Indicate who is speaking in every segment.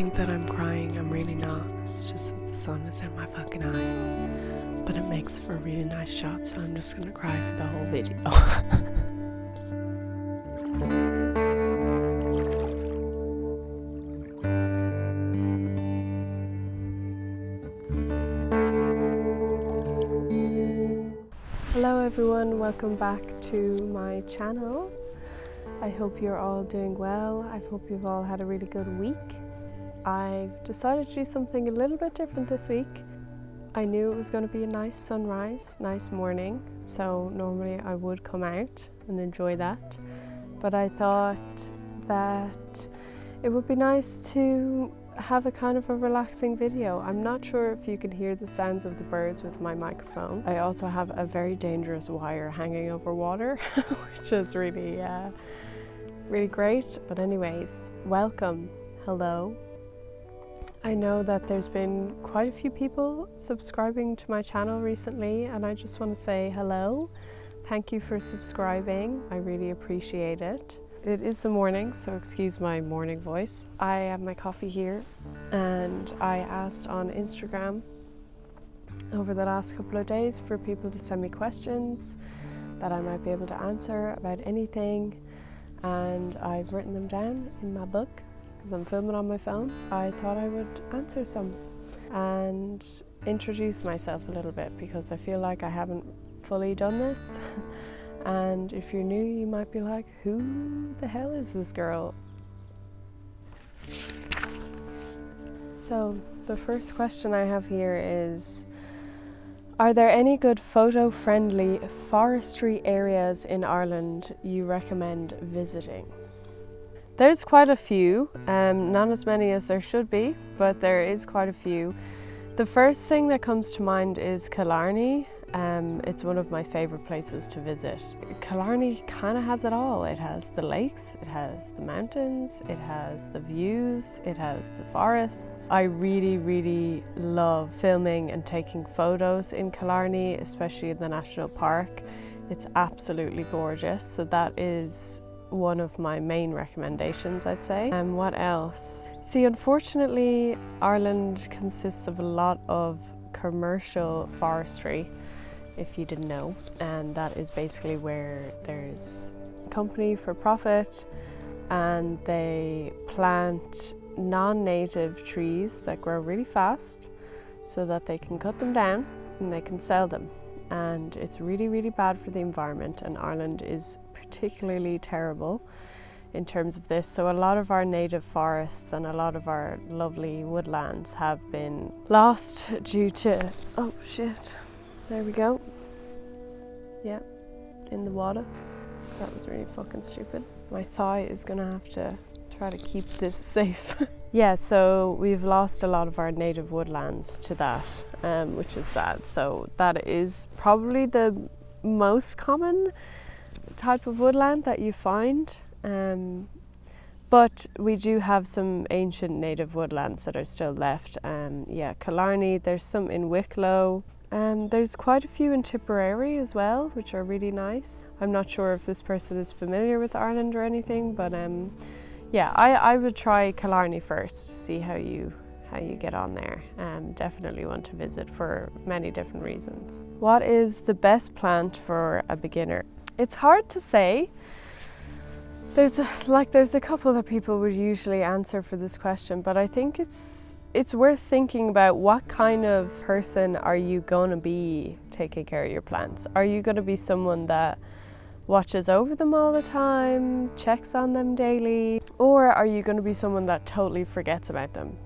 Speaker 1: think that I'm crying. I'm really not. It's just that the sun is in my fucking eyes. But it makes for a really nice shot, so I'm just gonna cry for the whole video. Hello everyone, welcome back to my channel. I hope you're all doing well. I hope you've all had a really good week. I've decided to do something a little bit different this week. I knew it was going to be a nice sunrise, nice morning, so normally I would come out and enjoy that. But I thought that it would be nice to have a kind of a relaxing video. I'm not sure if you can hear the sounds of the birds with my microphone. I also have a very dangerous wire hanging over water, which is really great. But anyways, welcome, hello. I know that there's been quite a few people subscribing to my channel recently, and I just want to say hello. Thank you for subscribing. I really appreciate it. It is the morning, so excuse my morning voice. I have my coffee here, and I asked on Instagram over the last couple of days for people to send me questions that I might be able to answer about anything, and I've written them down in my book. I'm filming on my phone. I thought I would answer some and introduce myself a little bit, because I feel like I haven't fully done this. And if you're new, you might be like, who the hell is this girl? So the first question I have here is, are there any good photo-friendly forestry areas in Ireland you recommend visiting? There's quite a few, not as many as there should be, but there is quite a few. The first thing that comes to mind is Killarney. It's one of my favourite places to visit. Killarney kind of has it all. It has the lakes, it has the mountains, it has the views, it has the forests. I really love filming and taking photos in Killarney, especially in the national park. It's absolutely gorgeous, so that is one of my main recommendations, I'd say. And what else? See, unfortunately, Ireland consists of a lot of commercial forestry, if you didn't know, and that is basically where there's a company for profit and they plant non-native trees that grow really fast so that they can cut them down and they can sell them. And it's really bad for the environment, and Ireland is particularly terrible in terms of this. So a lot of our native forests and a lot of our lovely woodlands have been lost due to, oh shit, there we go. Yeah, in the water. That was really fucking stupid. My thigh is gonna have to try to keep this safe. Yeah, so we've lost a lot of our native woodlands to that, which is sad. So that is probably the most common type of woodland that you find. But we do have some ancient native woodlands that are still left. Yeah, Killarney, there's some in Wicklow. There's quite a few in Tipperary as well, which are really nice. I'm not sure if this person is familiar with Ireland or anything, but yeah, I would try Killarney first, see how you get on there. Definitely want to visit for many different reasons. What is the best plant for a beginner? It's hard to say. There's a couple that people would usually answer for this question, but I think it's worth thinking about what kind of person are you going to be taking care of your plants. Are you going to be someone that watches over them all the time, checks on them daily, or are you going to be someone that totally forgets about them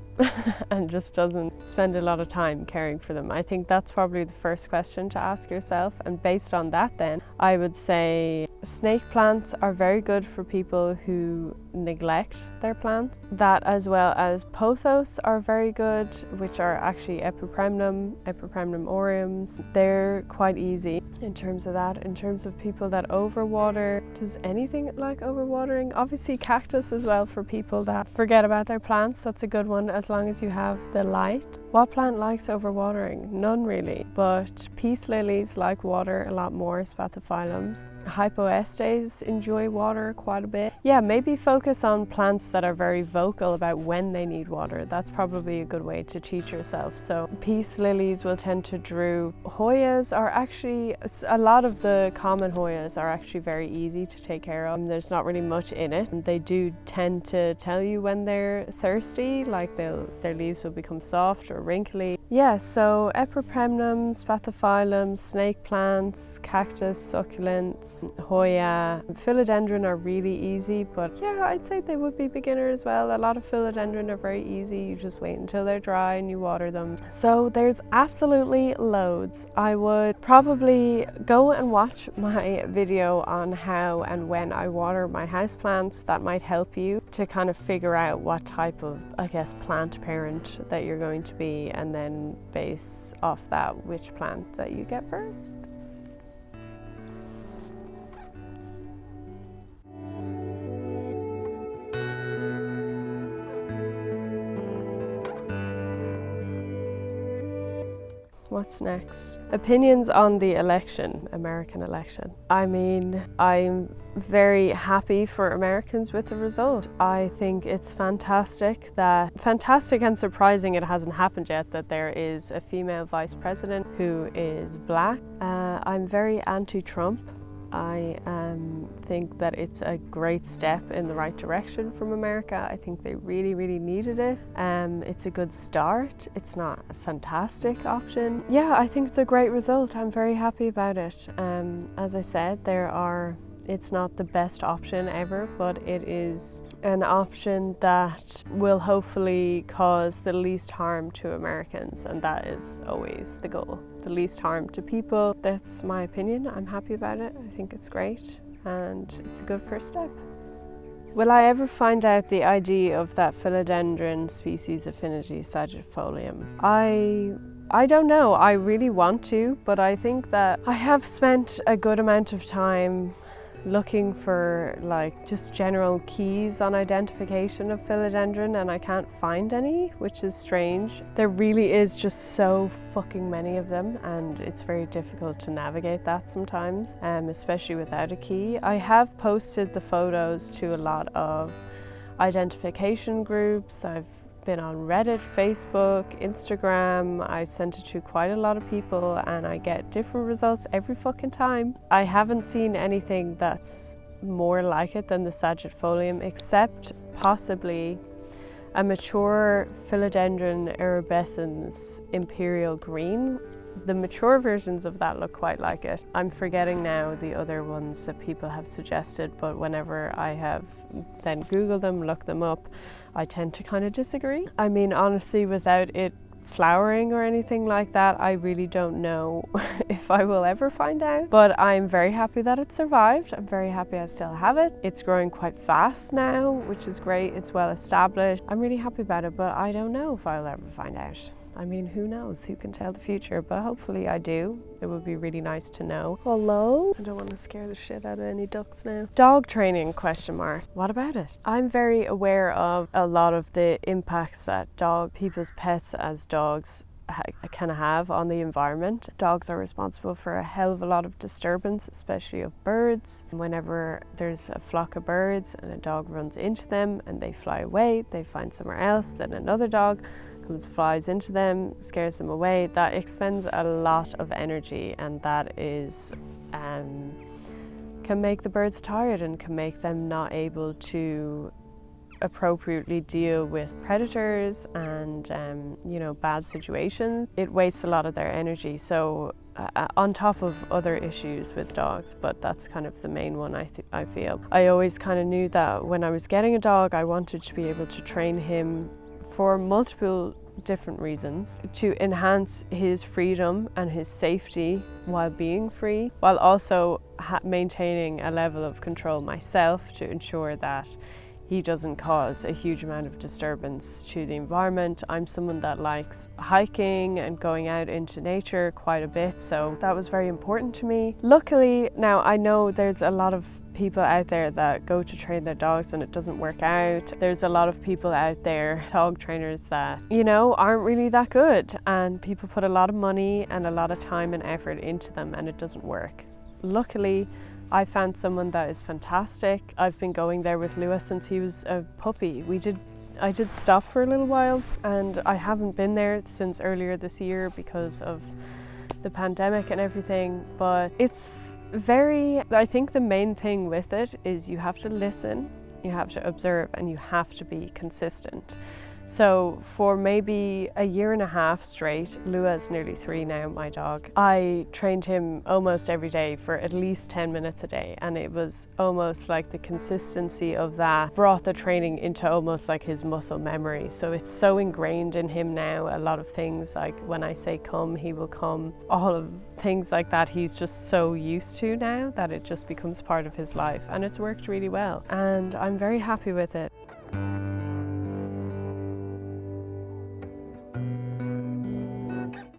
Speaker 1: and just doesn't spend a lot of time caring for them? I think that's probably the first question to ask yourself, and based on that then I would say snake plants are very good for people who neglect their plants. That, as well as pothos, are very good, which are actually epipremnum aureums. They're quite easy in terms of that. In terms of people that overwater, does anything like overwatering? Obviously cactus as well, for people that forget about their plants. That's a good one, as long as you have the light. What plant likes overwatering? None really, but peace lilies like water a lot more, Spathiphyllums. Hypoestes enjoy water quite a bit. Yeah, maybe focus on plants that are very vocal about when they need water. That's probably a good way to teach yourself. So peace lilies will tend to droop. Hoyas are actually, a lot of the common Hoyas are actually very easy to take care of. There's not really much in it. And they do tend to tell you when they're thirsty, like their leaves will become soft or wrinkly. Yeah, so Epipremnum, Spathiphyllum, snake plants, cactus, succulents, Hoya, Philodendron are really easy, but yeah, I'd say they would be beginner as well. A lot of Philodendron are very easy. You just wait until they're dry and you water them. So there's absolutely loads. I would probably go and watch my video on how and when I water my houseplants. That might help you to kind of figure out what type of, I guess, plant parent that you're going to be, and then base off that which plant that you get first. What's next? Opinions on the election, American election. I mean, I'm very happy for Americans with the result. I think it's fantastic and surprising it hasn't happened yet, that there is a female vice president who is black. I'm very anti-Trump. I think that it's a great step in the right direction from America. I think they really, really needed it. It's a good start. It's not a fantastic option. Yeah, I think it's a great result. I'm very happy about it. As I said, it's not the best option ever, but it is an option that will hopefully cause the least harm to Americans, and that is always the goal. The least harm to people. That's my opinion. I'm happy about it. I think it's great and it's a good first step. Will I ever find out the ID of that Philodendron species affinity sagittifolium? I don't know. I really want to, but I think that I have spent a good amount of time looking for like just general keys on identification of Philodendron, and I can't find any, which is strange. There really is just so fucking many of them, and it's very difficult to navigate that sometimes, especially without a key. I have posted the photos to a lot of identification groups. I've been on Reddit, Facebook, Instagram. I've sent it to quite a lot of people and I get different results every fucking time. I haven't seen anything that's more like it than the sagittifolium, except possibly a mature Philodendron erubescens imperial green. The mature versions of that look quite like it. I'm forgetting now the other ones that people have suggested, but whenever I have then Googled them, looked them up, I tend to kind of disagree. I mean, honestly, without it flowering or anything like that, I really don't know if I will ever find out. But I'm very happy that it survived. I'm very happy I still have it. It's growing quite fast now, which is great. It's well established. I'm really happy about it, but I don't know if I'll ever find out. I mean, who knows? Who can tell the future? But hopefully I do. It would be really nice to know. Hello? I don't want to scare the shit out of any ducks now. Dog training, question mark. What about it? I'm very aware of a lot of the impacts that people's pets as dogs can have on the environment. Dogs are responsible for a hell of a lot of disturbance, especially of birds. Whenever there's a flock of birds and a dog runs into them and they fly away, they find somewhere else, then another dog flies into them, scares them away. That expends a lot of energy, and that is can make the birds tired and can make them not able to appropriately deal with predators and bad situations. It wastes a lot of their energy, so on top of other issues with dogs, but that's kind of the main one. I feel I always kind of knew that when I was getting a dog, I wanted to be able to train him for multiple different reasons, to enhance his freedom and his safety while being free, while also maintaining a level of control myself to ensure that he doesn't cause a huge amount of disturbance to the environment. I'm someone that likes hiking and going out into nature quite a bit, so that was very important to me. Luckily, now I know there's a lot of people out there that go to train their dogs and it doesn't work out. There's a lot of people out there, dog trainers, that aren't really that good, and people put a lot of money and a lot of time and effort into them and it doesn't work. luckily I found someone that is fantastic. I've been going there with Lewis since he was a puppy. I did stop for a little while, and I haven't been there since earlier this year because of the pandemic and everything, but I think the main thing with it is you have to listen, you have to observe, and you have to be consistent. So for maybe a year and a half straight, Lua's nearly 3 now, my dog, I trained him almost every day for at least 10 minutes a day, and it was almost like the consistency of that brought the training into almost like his muscle memory. So it's so ingrained in him now. A lot of things, like when I say come, he will come, all of things like that, he's just so used to now that it just becomes part of his life, and it's worked really well, and I'm very happy with it.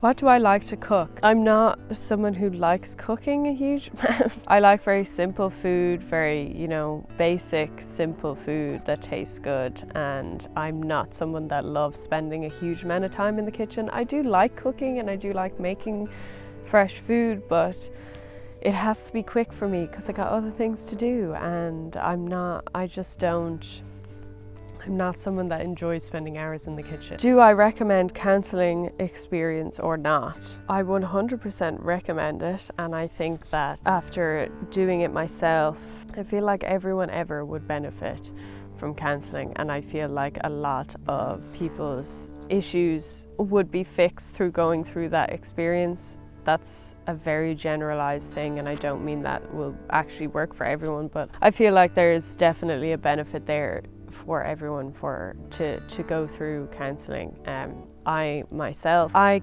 Speaker 1: What do I like to cook? I'm not someone who likes cooking a huge amount. I like very simple food, very, basic, simple food that tastes good, and I'm not someone that loves spending a huge amount of time in the kitchen. I do like cooking and I do like making fresh food, but it has to be quick for me because I got other things to do, and I'm not someone that enjoys spending hours in the kitchen. Do I recommend counselling experience or not? I 100% recommend it, and I think that after doing it myself, I feel like everyone ever would benefit from counselling, and I feel like a lot of people's issues would be fixed through going through that experience. That's a very generalized thing, and I don't mean that will actually work for everyone, but I feel like there's definitely a benefit there for everyone to go through counselling. I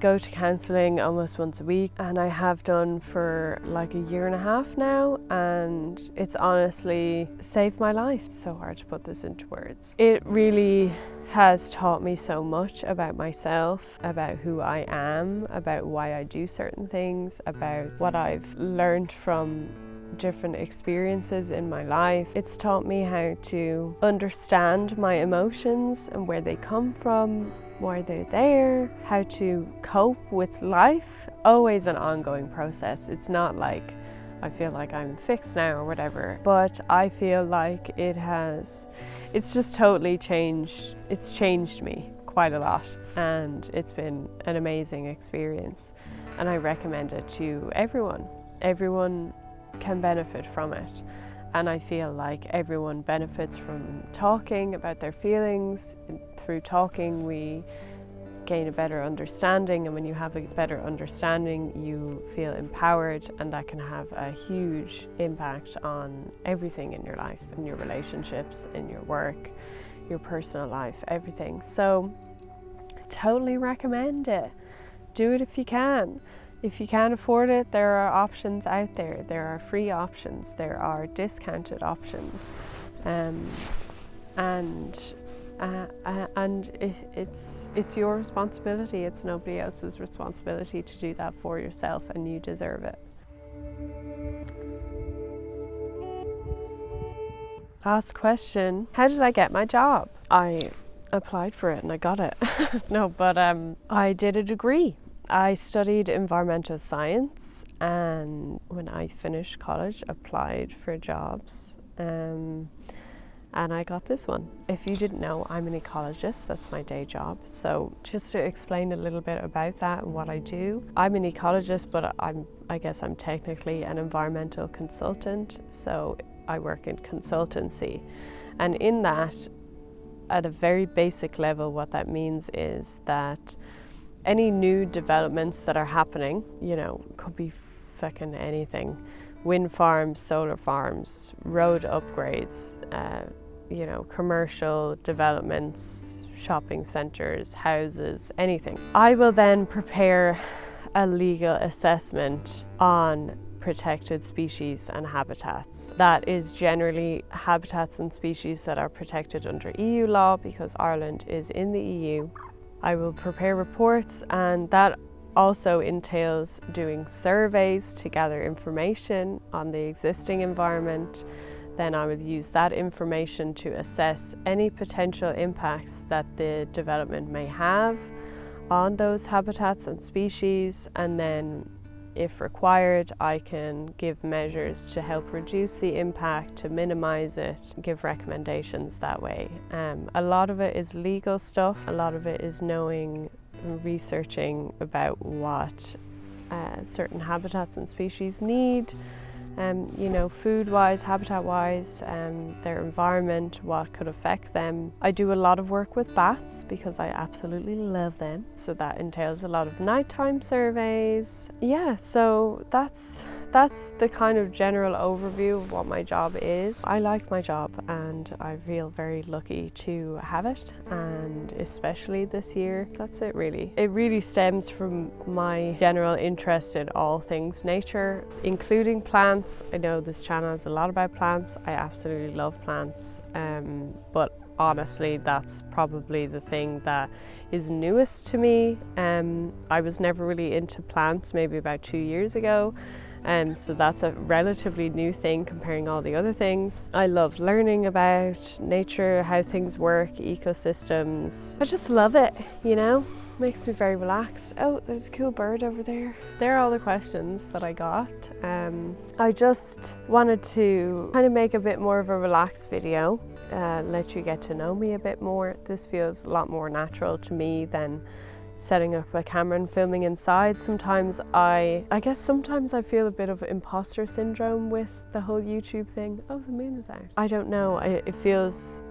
Speaker 1: go to counselling almost once a week, and I have done for like a year and a half now, and it's honestly saved my life. It's so hard to put this into words. It really has taught me so much about myself, about who I am, about why I do certain things, about what I've learned from different experiences in my life. It's taught me how to understand my emotions and where they come from, why they're there, how to cope with life. Always an ongoing process. It's not like I feel like I'm fixed now or whatever, but I feel like it's just totally changed. It's changed me quite a lot, and it's been an amazing experience, and I recommend it to everyone. Everyone can benefit from it, and I feel like everyone benefits from talking about their feelings. Through talking we gain a better understanding, and when you have a better understanding you feel empowered, and that can have a huge impact on everything in your life, in your relationships, in your work, your personal life, everything. So I totally recommend it. Do it if you can. If you can't afford it, there are options out there. There are free options, there are discounted options, and it's your responsibility. It's nobody else's responsibility to do that for yourself, and you deserve it. Last question. How did I get my job? I applied for it and I got it. No, but I did a degree. I studied environmental science, and when I finished college, applied for jobs, and I got this one. If you didn't know, I'm an ecologist. That's my day job. So just to explain a little bit about that and what I do, I'm an ecologist, but I guess I'm technically an environmental consultant. So I work in consultancy, and in that, at a very basic level, what that means is that any new developments that are happening, could be fucking anything. Wind farms, solar farms, road upgrades, commercial developments, shopping centres, houses, anything. I will then prepare a legal assessment on protected species and habitats. That is generally habitats and species that are protected under EU law, because Ireland is in the EU. I will prepare reports, and that also entails doing surveys to gather information on the existing environment. Then I would use that information to assess any potential impacts that the development may have on those habitats and species, and then if required, I can give measures to help reduce the impact, to minimize it, give recommendations that way. A lot of it is legal stuff, a lot of it is knowing and researching about what certain habitats and species need, you know, food-wise, habitat-wise, their environment, what could affect them. I do a lot of work with bats because I absolutely love them. So that entails a lot of nighttime surveys. Yeah, so that's the kind of general overview of what my job is. I like my job and I feel very lucky to have it, and especially this year. That's it really. It really stems from my general interest in all things nature, including plants. I know this channel is a lot about plants. I absolutely love plants, but honestly that's probably the thing that is newest to me. I was never really into plants maybe about 2 years ago. So that's a relatively new thing comparing all the other things. I love learning about nature, how things work, ecosystems. I just love it, you know? Makes me very relaxed. Oh, there's a cool bird over there. There are all the questions that I got. I just wanted to kind of make a bit more of a relaxed video, let you get to know me a bit more. This feels a lot more natural to me than setting up a camera and filming inside. Sometimes I guess sometimes I feel a bit of imposter syndrome with the whole YouTube thing. Oh, the moon is out. I don't know, it feels,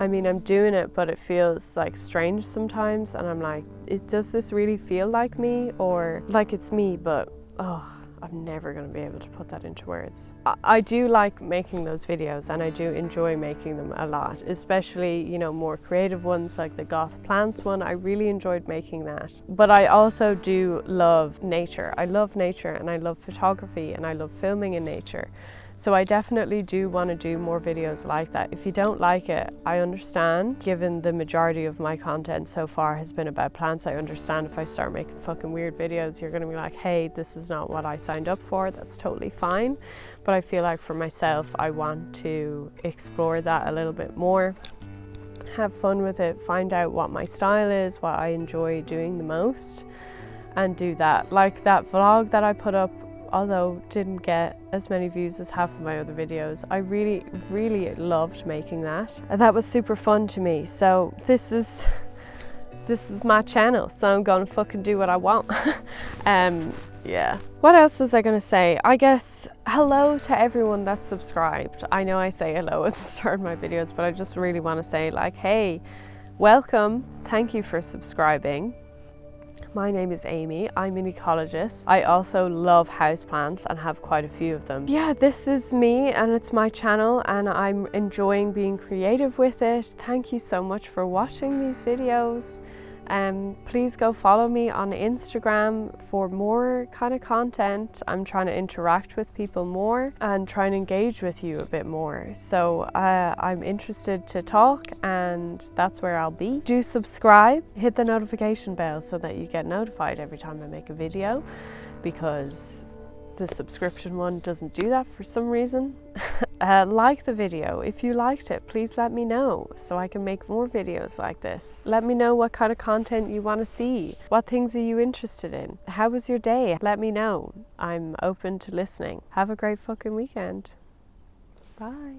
Speaker 1: I mean, I'm doing it, but it feels like strange sometimes, and I'm like, does this really feel like me, or like it's me, but oh, I'm never going to be able to put that into words. I do like making those videos, and I do enjoy making them a lot, especially, you know, more creative ones like the goth plants one. I really enjoyed making that. But I also do love nature. I love nature, and I love photography, and I love filming in nature. So I definitely do want to do more videos like that. If you don't like it, I understand. Given the majority of my content so far has been about plants, I understand if I start making fucking weird videos, you're going to be like, hey, this is not what I signed up for. That's totally fine. But I feel like for myself, I want to explore that a little bit more, have fun with it, find out what my style is, what I enjoy doing the most, and do that. Like that vlog that I put up, although didn't get as many views as half of my other videos, I really, really loved making that. And that was super fun to me. So this is my channel, so I'm gonna fucking do what I want. Yeah. What else was I gonna say? I guess hello to everyone that's subscribed. I know I say hello at the start of my videos, but I just really want to say, like, hey, welcome, thank you for subscribing. My name is Amy, I'm an ecologist. I also love houseplants and have quite a few of them. Yeah, this is me and it's my channel, and I'm enjoying being creative with it. Thank you so much for watching these videos. Please go follow me on Instagram for more kind of content. I'm trying to interact with people more and try and engage with you a bit more. So I'm interested to talk, and that's where I'll be. Do subscribe, hit the notification bell so that you get notified every time I make a video, because the subscription one doesn't do that for some reason. Like the video. If you liked it, please let me know so I can make more videos like this. Let me know what kind of content you want to see. What things are you interested in? How was your day? Let me know. I'm open to listening. Have a great fucking weekend. Bye.